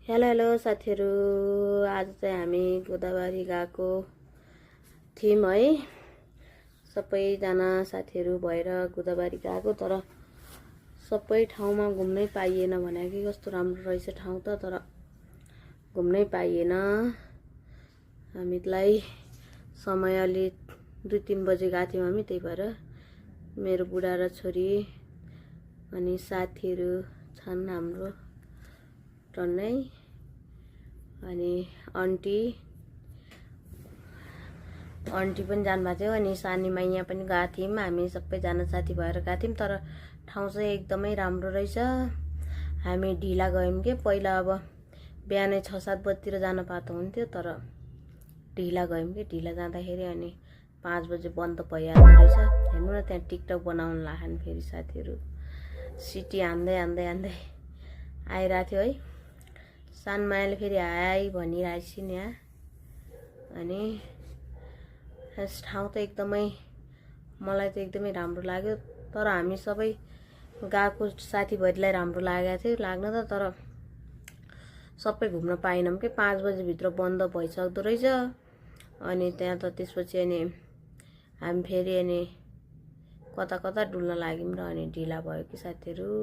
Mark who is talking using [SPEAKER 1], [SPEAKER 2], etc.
[SPEAKER 1] Hello hello साथीहरू, आज चाहिँ हामी गोदावरी गएको थियौँ है। सबैजना साथीहरू भएर गोदावरी गएको, तर सबै ठाउँमा घुम्नै पाइएन भने कि कस्तो राम्रो रहेछ ठाउँ त, तर घुम्नै पाइएन। हामीलाई समय अलि 2-3 बजे गएको थियौँ हामी, त्यही भएर मेरो बुढा र छोरी अनि साथीहरू छन् हाम्रो टन्नै, अनि आन्टी पनि जानुभएको थियो, अनि सानी माइया पनि गएको थियौँ। हामी सबैजना साथी भएर गएको थियौँ, तर ठाउँ चाहिँ एकदमै राम्रो रहेछ। हामी ढिला गयौँ के, पहिला अब बिहानै 6-7 बजीतिर जान पाएको हुन्थ्यो, तर ढिला गयौँ कि। ढिला जाँदाखेरि अनि 5 बजे बन्द भइहाल्दो रहेछ। हेर्नु न, त्यहाँ टिकटक बनाउनु लाग्छन् फेरि साथीहरू, सिटी हान्दै आइरहेको थियो है। सानमायाले फेरि हाई भनिरहेको छिन् यहाँ। अनि यस ठाउँ त एकदमै, मलाई त एकदमै राम्रो लाग्यो। तर हामी सबै गएको साथीभरिलाई राम्रो लागेको थियो लाग्न त, तर सबै घुम्न पाएनौँ कि। 5 बजीभित्र बन्द भइसक्दो रहेछ। अनि त्यहाँ त त्यसपछि अनि हामी फेरि अनि कता डुल्न लाग्यौँ र अनि ढिला भयो कि साथीहरू।